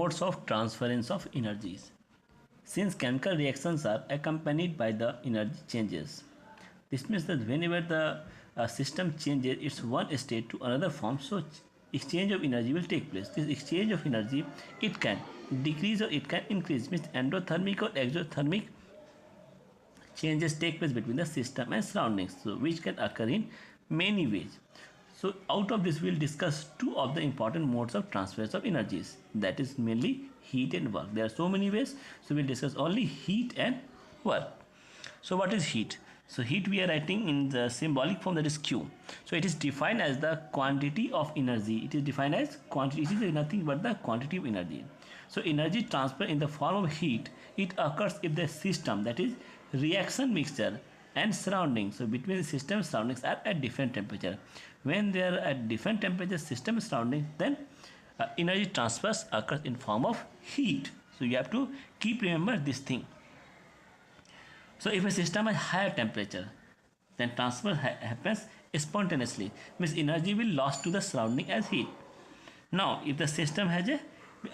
modes of transference of energies. Since chemical reactions are accompanied by the energy changes, this means that whenever the system changes its one state to another form, so exchange of energy will take place. This exchange of energy, it can decrease or it can increase, means endothermic or exothermic changes take place between the system and surroundings, so which can occur in many ways. So out of this we will discuss two of the important modes of transfers of energies, that is mainly heat and work. There are so many ways, so we will discuss only heat and work. So what is heat? So heat we are writing in the symbolic form, that is Q. So it is defined as the quantity of energy. It is defined as quantity. It is nothing but the quantity of energy. So energy transfer in the form of heat, it occurs if the system, that is reaction mixture and surroundings, so between the system and surroundings, are at different temperature. When they are at different temperature, system and surroundings, then energy transfers occurs in form of heat. So you have to keep remember this thing. So if a system has higher temperature, then transfer happens spontaneously, means energy will lost to the surrounding as heat. Now if the system has a,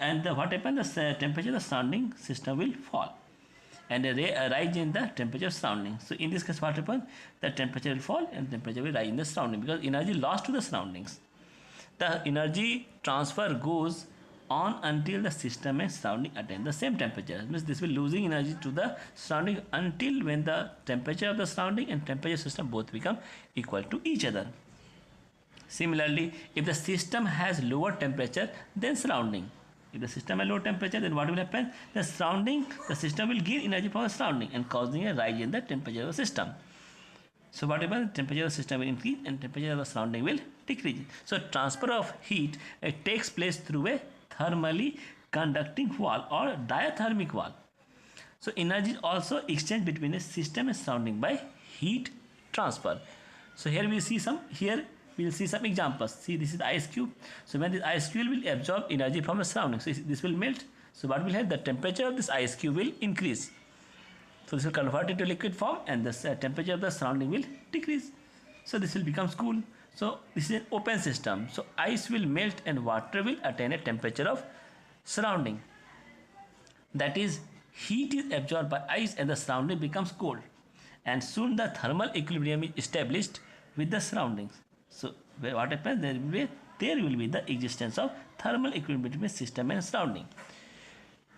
and what happens, the temperature of the surrounding system will fall and a rise in the temperature surrounding. So in this case what happens, the temperature will fall and temperature will rise in the surrounding, because energy lost to the surroundings. The energy transfer goes on until the system and surrounding attain the same temperature, means this will losing energy to the surrounding until when the temperature of the surrounding and temperature system both become equal to each other. Similarly, if the system has lower temperature than surrounding, if the system has low temperature, then what will happen? The system will gain energy from the surrounding and causing a rise in the temperature of the system. So what happens? Temperature of the system will increase and temperature of the surrounding will decrease. So transfer of heat, it takes place through a thermally conducting wall or diathermic wall. So energy is also exchanged between a system and surrounding by heat transfer. So here we see some examples. See, this is the ice cube. So when this ice cube will absorb energy from the surroundings, so this will melt. So what will happen? The temperature of this ice cube will increase. So this will convert it to liquid form and the temperature of the surrounding will decrease. So this will become cool. So this is an open system. So ice will melt and water will attain a temperature of surrounding. That is, heat is absorbed by ice and the surrounding becomes cold. And soon the thermal equilibrium is established with the surroundings. So what happens? There will be the existence of thermal equilibrium between system and surrounding.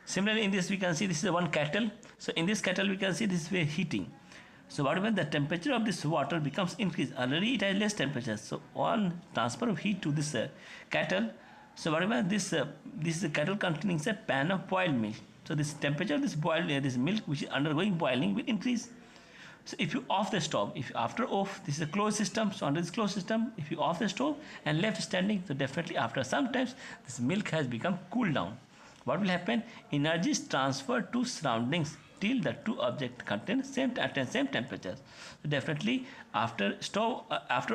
Similarly, in this we can see this is one kettle. So in this kettle we can see this way heating. So what happens? The temperature of this water becomes increased. Already it has less temperature. So on transfer of heat to this kettle, so what happens? This is a kettle containing a pan of boiled milk. So this temperature of this boiled this milk which is undergoing boiling will increase. So if you off the stove, if after off, this is a closed system, so under this closed system, if you off the stove and left standing, so definitely after some times this milk has become cooled down. What will happen? Energy is transferred to surroundings till the two objects contain same temperature. So definitely after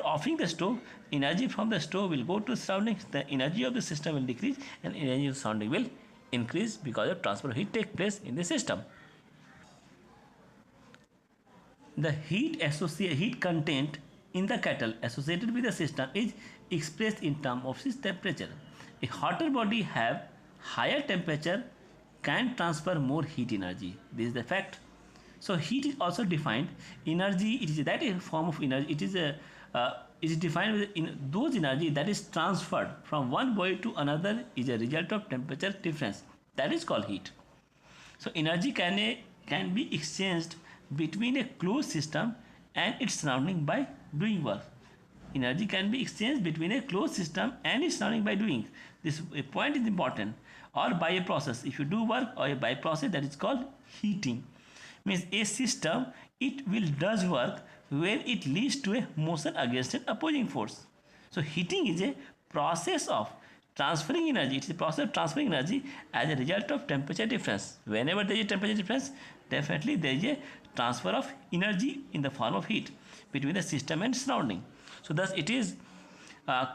offing the stove, energy from the stove will go to surroundings. The energy of the system will decrease and energy of the surrounding will increase because of transfer of heat take place in the system. The heat content in the kettle associated with the system is expressed in terms of its temperature. A hotter body have higher temperature can transfer more heat energy. This is the fact. So heat is also defined energy. It is that a form of energy. It is defined in those energy that is transferred from one body to another is a result of temperature difference. That is called heat. So energy can be exchanged between a closed system and its surrounding by doing work. Energy can be exchanged between a closed system and its surrounding by doing. This point is important. Or by a process. If you do work or by process, that is called heating. Means a system, it will does work when it leads to a motion against an opposing force. So heating is a process of transferring energy. It is a process of transferring energy as a result of temperature difference. Whenever there is a temperature difference, definitely there is a transfer of energy in the form of heat between the system and surrounding. So thus it is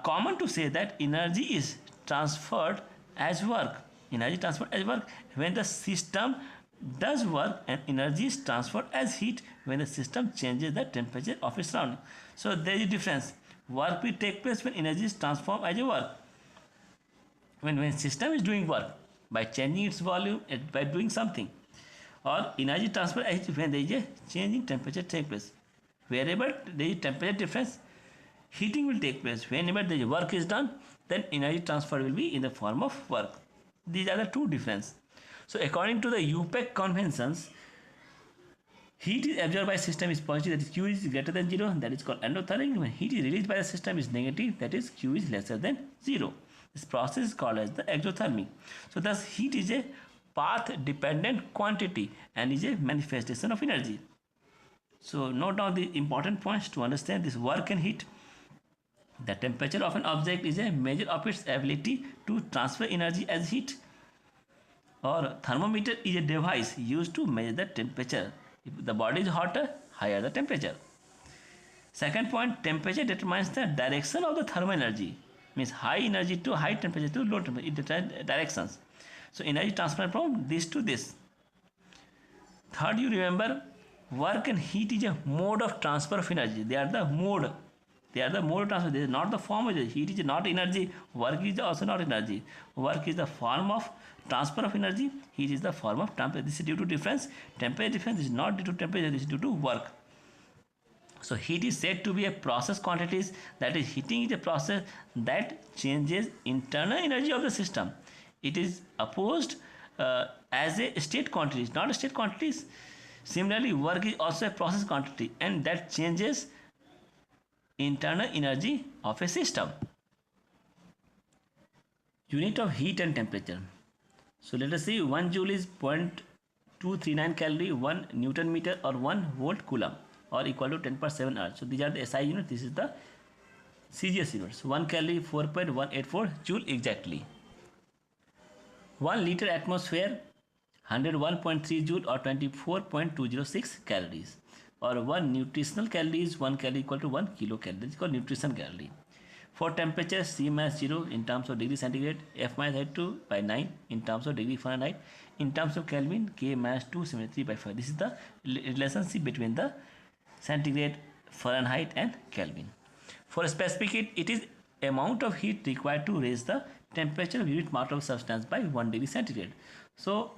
common to say that energy is transferred as work. Energy transferred as work when the system does work, and energy is transferred as heat when the system changes the temperature of its surrounding. So there is a difference. Work will take place when energy is transformed as a work. When system is doing work, by changing its volume and by doing something. Or energy transfer is when there is a change in temperature take place. Wherever there is temperature difference, heating will take place. Whenever the work is done, then energy transfer will be in the form of work. These are the two differences. So according to the UPEC conventions, heat is absorbed by system is positive, that is Q is greater than 0, that is called endothermic. When heat is released by the system is negative, that is Q is lesser than 0. This process is called as the exothermic. So thus heat is a path dependent quantity and is a manifestation of energy. So note down the important points to understand this work and heat. The temperature of an object is a measure of its ability to transfer energy as heat. Or thermometer is a device used to measure the temperature. If the body is hotter, higher the temperature. Second point, temperature determines the direction of the thermal energy. Means high energy to high temperature to low temperature. It determines directions. So energy transfer from this to this. Third, you remember work and heat is a mode of transfer of energy. They are the mode. They are the mode of transfer. They are not the form of energy. Heat is not energy. Work is also not energy. Work is the form of transfer of energy. Heat is the form of temperature. This is due to difference. Temperature difference is not due to temperature. This is due to work. So heat is said to be a process quantities. That is, heating is a process that changes internal energy of the system. It is opposed as a state quantities, not a state quantities. Similarly, work is also a process quantity and that changes internal energy of a system. Unit of heat and temperature. So let us see, 1 joule is 0.239 calorie, 1 Newton meter or 1 volt coulomb, or equal to 10 per 7 earth. So these are the SI units. This is the CGS units. 1 calorie 4.184 joule exactly. 1 liter atmosphere 101.3 joule or 24.206 calories. Or 1 nutritional calories, 1 calorie equal to 1 kilocalorie. This is called nutrition calorie. For temperature, C minus 0 in terms of degree centigrade, F minus 2 by 9 in terms of degree Fahrenheit. In terms of Kelvin, K minus 2 3 by 5. This is the relationship between the centigrade, Fahrenheit and Kelvin. For a specific heat, it is amount of heat required to raise the temperature of unit mass of substance by 1 degree centigrade. So,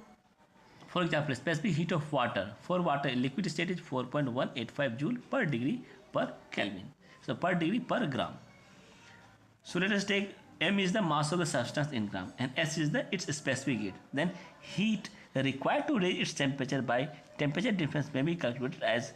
for example, specific heat of water. For water, in liquid state is 4.185 joule per degree per Kelvin. So, per degree per gram. So, let us take M is the mass of the substance in gram and S is its specific heat. Then heat required to raise its temperature by temperature difference may be calculated as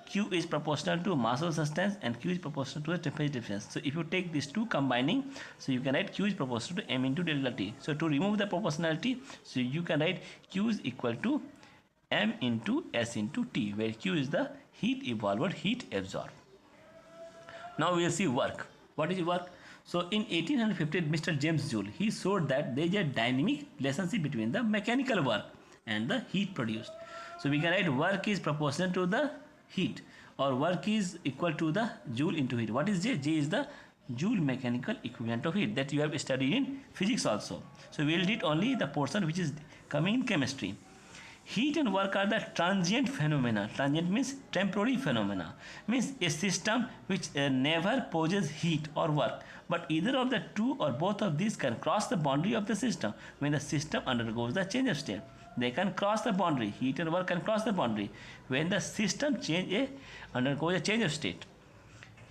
Q is proportional to mass of substance and Q is proportional to the temperature difference. So if you take these two combining, so you can write Q is proportional to M into delta T. So to remove the proportionality, so you can write Q is equal to M into S into T, where Q is the heat evolved, heat absorbed. Now we will see work. What is work? So in 1850, Mr. James Joule, he showed that there is a dynamic relationship between the mechanical work and the heat produced. So we can write work is proportional to the heat, or work is equal to the joule into heat. What is J? J is the joule mechanical equivalent of heat that you have studied in physics also. So we will read only the portion which is coming in chemistry. Heat and work are the transient phenomena. Transient means temporary phenomena. Means a system which never poses heat or work, but either of the two or both of these can cross the boundary of the system when the system undergoes the change of state. They can cross the boundary. Heat and work can cross the boundary when the system undergoes a change of state.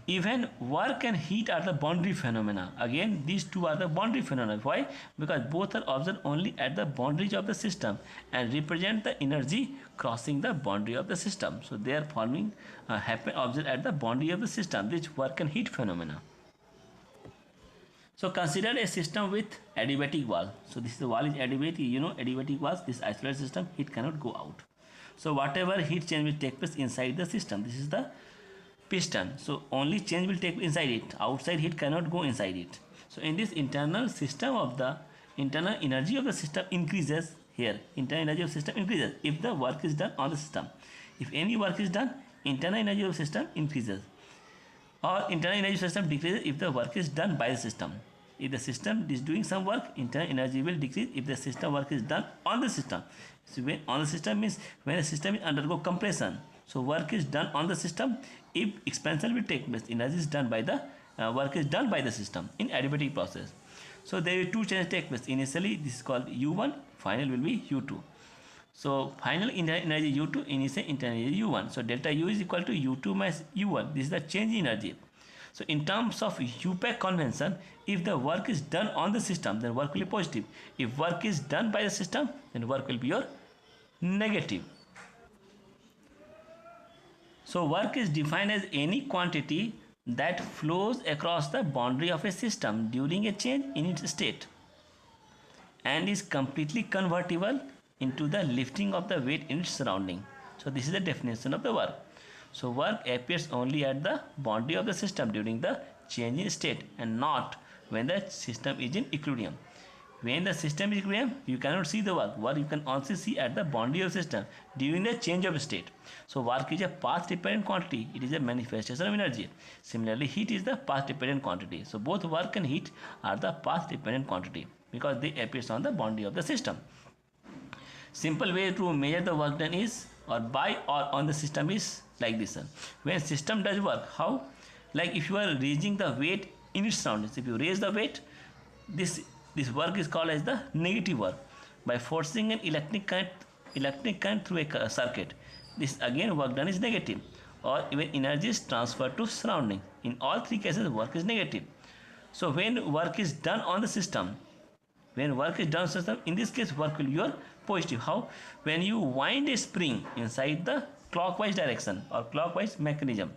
Even work and heat are the boundary phenomena. Again, these two are the boundary phenomena. Why? Because both are observed only at the boundaries of the system and represent the energy crossing the boundary of the system. So they are forming happen observed at the boundary of the system. This work and heat phenomena. So consider a system with adiabatic wall. So this is the wall is adiabatic. You know adiabatic walls. This isolated system, heat cannot go out. So whatever heat change will take place inside the system. This is the piston. So only change will take place inside it. Outside heat cannot go inside it. So in this internal system of the internal energy of the system increases here. Internal energy of the system increases if the work is done on the system. If any work is done, internal energy of the system increases. Or internal energy system decreases if the work is done by the system. If the system is doing some work, internal energy will decrease if the system work is done on the system. So when on the system means when the system is undergo compression. So work is done on the system. If expansion will take place, energy is done by the work is done by the system in adiabatic process. So there will two changes take place. Initially this is called U1, final will be U2. So final energy U2, initial energy U1. So delta U is equal to U2 minus U1. This is the change in energy. So in terms of UPAC convention, if the work is done on the system, then work will be positive. If work is done by the system, then work will be your negative. So work is defined as any quantity that flows across the boundary of a system during a change in its state and is completely convertible into the lifting of the weight in its surrounding. So this is the definition of the work. So work appears only at the boundary of the system during the change in state and not when the system is in equilibrium. When the system is equilibrium, you cannot see the work. Work you can also see at the boundary of the system during the change of state. So work is a path dependent quantity. It is a manifestation of energy. Similarly, heat is the path dependent quantity. So both work and heat are the path dependent quantity because they appear on the boundary of the system. Simple way to measure the work done is or by or on the system is like this. When system does work, how? Like if you are raising the weight in its surroundings. If you raise the weight, this work is called as the negative work. By forcing an electric current through a circuit, this again work done is negative. Or even energy is transferred to surrounding. In all three cases, work is negative. So when work is done on the system, in this case work will be your positive. How? When you wind a spring inside the clockwise direction or clockwise mechanism,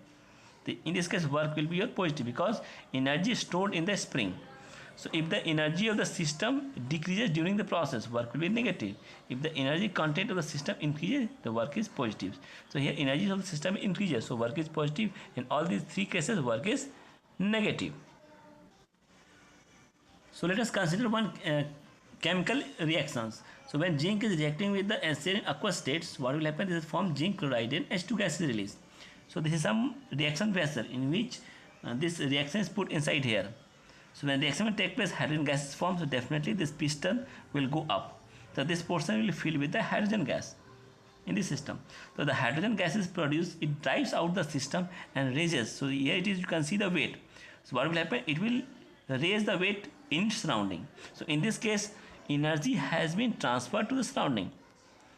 in this case work will be your positive because energy is stored in the spring. So if the energy of the system decreases during the process, work will be negative. If the energy content of the system increases, the work is positive. So here energy of the system increases, so work is positive. In all these three cases, work is negative. So let us consider one chemical reactions. So when zinc is reacting with the acid in aqueous states, what will happen? This is form zinc chloride and H2 gas is released. So this is some reaction vessel in which this reaction is put inside here. So when the reaction will take place, hydrogen gas is formed. So definitely this piston will go up. So this portion will fill with the hydrogen gas in the system. So the hydrogen gas is produced. It drives out the system and raises. So here it is. You can see the weight. So what will happen? It will raise the weight in surrounding. So in this case, energy has been transferred to the surrounding.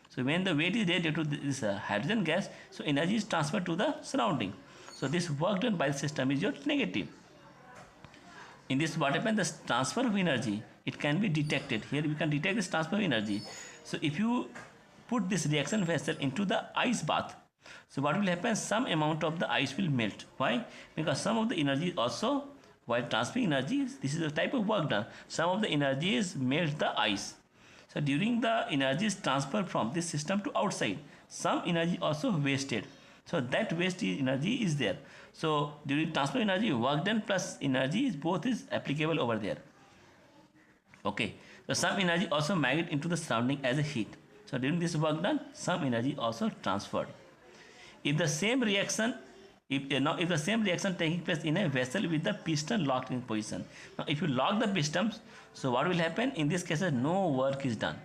So when the weight is there due to this hydrogen gas, so energy is transferred to the surrounding. So this work done by the system is your negative. In this, what happens? The transfer of energy, it can be detected. Here we can detect this transfer of energy. So if you put this reaction vessel into the ice bath, so what will happen? Some amount of the ice will melt. Why? Because some of the energy also, while transferring energy, this is the type of work done. Some of the energy is melt the ice. So during the energy is transferred from this system to outside, some energy also wasted. So that waste energy is there. So during transfer energy, work done plus energy is both is applicable over there. Okay. So some energy also migrate into the surrounding as a heat. So during this work done, some energy also transferred. If the same reaction if the same reaction taking place in a vessel with the piston locked in position. Now if you lock the pistons, so what will happen? In this case, no work is done.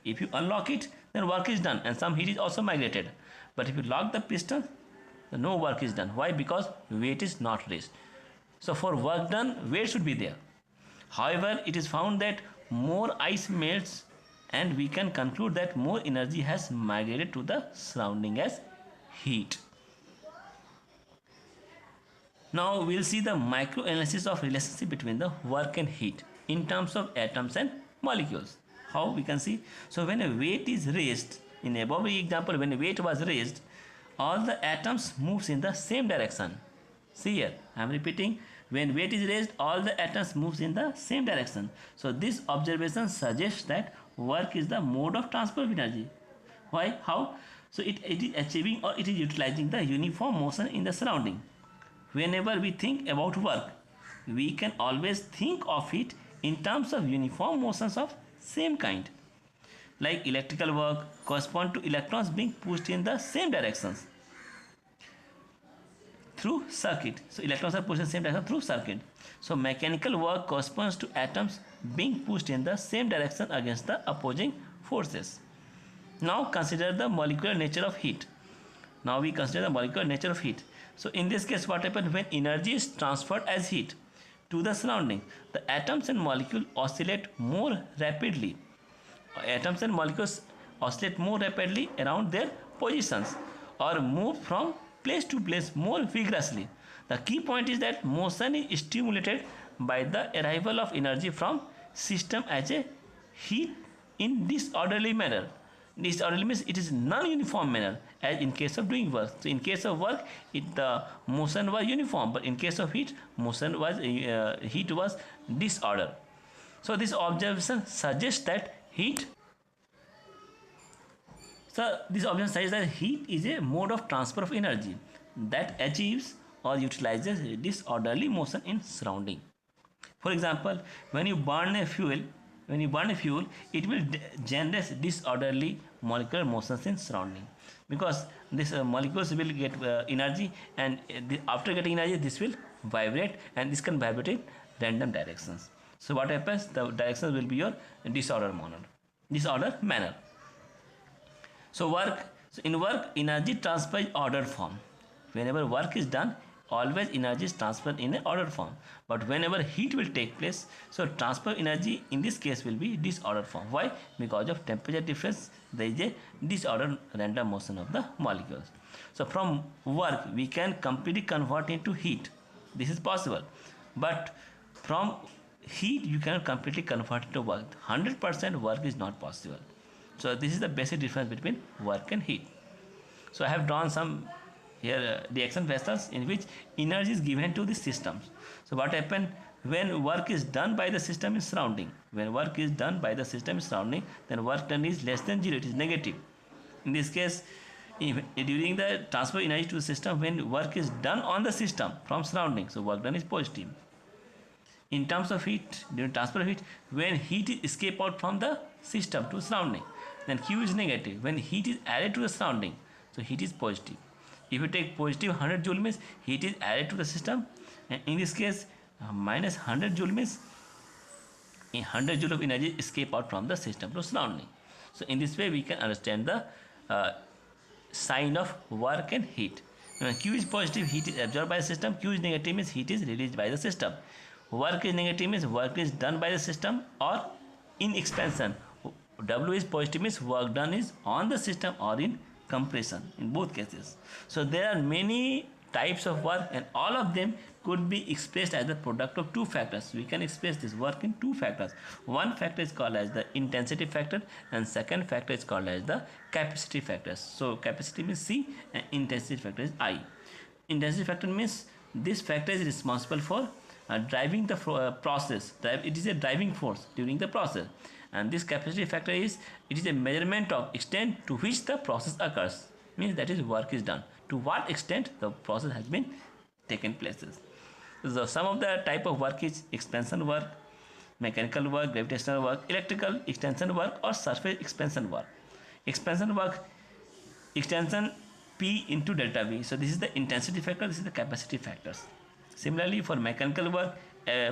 If you unlock it, then work is done and some heat is also migrated. But if you lock the piston, then no work is done. Why? Because weight is not raised. So for work done, weight should be there. However, it is found that more ice melts and we can conclude that more energy has migrated to the surrounding as heat. Now we will see the microanalysis of relationship between the work and heat in terms of atoms and molecules. How we can see? So when a weight is raised, in above example, when a weight was raised, all the atoms moves in the same direction. See here, I am repeating, when weight is raised, all the atoms moves in the same direction. So this observation suggests that work is the mode of transfer of energy. Why? How? So it is achieving or it is utilizing the uniform motion in the surrounding. Whenever we think about work, we can always think of it in terms of uniform motions of same kind. Like electrical work correspond to electrons being pushed in the same directions through circuit. So electrons are pushed in the same direction through circuit. So mechanical work corresponds to atoms being pushed in the same direction against the opposing forces. Now consider the molecular nature of heat. Now we consider the molecular nature of heat. So in this case, what happens when energy is transferred as heat? to the surrounding. The atoms and molecules oscillate more rapidly. Atoms and molecules oscillate more rapidly around their positions or move from place to place more vigorously. The key point is that motion is stimulated by the arrival of energy from system as a heat in disorderly manner. Disorderly means it is non-uniform manner, as in case of doing work. So in case of work, the motion was uniform, but in case of heat, heat was disorder. So this observation suggests that heat. So this observation suggests that heat is a mode of transfer of energy that achieves or utilizes disorderly motion in surrounding. For example, when you burn a fuel, it will generate disorderly molecular motions in surrounding, because these molecules will get energy, and after getting energy, this will vibrate, and this can vibrate in random directions. So what happens? The directions will be your disorder manner. So in work, energy transfer is ordered form. Whenever work is done, always energy is transferred in an ordered form. But whenever heat will take place, so transfer energy in this case will be disordered form. Why? Because of temperature difference, there is a disordered random motion of the molecules. So from work, we can completely convert into heat. This is possible. But from heat, you cannot completely convert into work. 100% work is not possible. So this is the basic difference between work and heat. So I have drawn some here reaction vessels in which energy is given to the systems. So what happens when work is done by the system is surrounding? When work is done by the system is surrounding, then work done is less than 0, it is negative. In this case, during the transfer energy to the system, when work is done on the system from surrounding, so work done is positive. In terms of heat, during transfer of heat, when heat is escape out from the system to surrounding, then Q is negative. When heat is added to the surrounding, so heat is positive. If you take positive 100 joule means heat is added to the system, and in this case minus 100 joule means 100 joule of energy escape out from the system to surrounding. So in this way we can understand the sign of work and heat. When Q is positive, heat is absorbed by the system. Q is negative means heat is released by the system. Work is negative means work is done by the system or in expansion. W is positive means work done is on the system or in compression, in both cases. So there are many types of work, and all of them could be expressed as the product of two factors. We can express this work in two factors. One factor is called as the intensity factor, and second factor is called as the capacity factor. So capacity means C and intensity factor is I. Intensity factor means this factor is responsible for driving the process. It is a driving force during the process. And this capacity factor is a measurement of extent to which the process occurs, means that is work is done, to what extent the process has been taken places. So some of the type of work is expansion work, mechanical work, gravitational work, electrical extension work, or surface expansion work. Expansion work, extension P into delta V. So this is the intensity factor, this is the capacity factors. Similarly for mechanical work,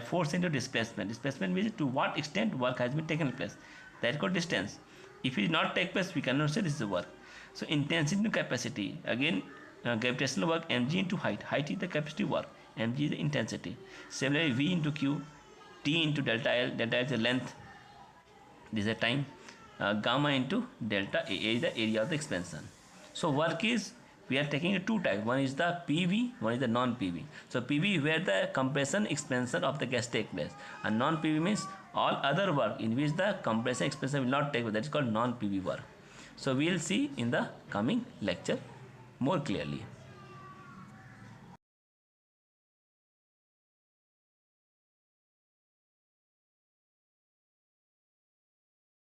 force into displacement. Displacement means to what extent work has been taken place. That is called distance. If it did not take place, we cannot say this is the work. So intensity into capacity. Again, gravitational work, mg into height. Height is the capacity work. Mg is the intensity. Similarly, V into Q, T into delta L. Delta is the length. This is the time. Gamma into delta A. A is the area of the expansion. So work is, we are taking two types. One is the PV, one is the non-PV. So PV where the compression expansion of the gas take place, and non-PV means all other work in which the compression expansion will not take place. That is called non-PV work. So we will see in the coming lecture more clearly.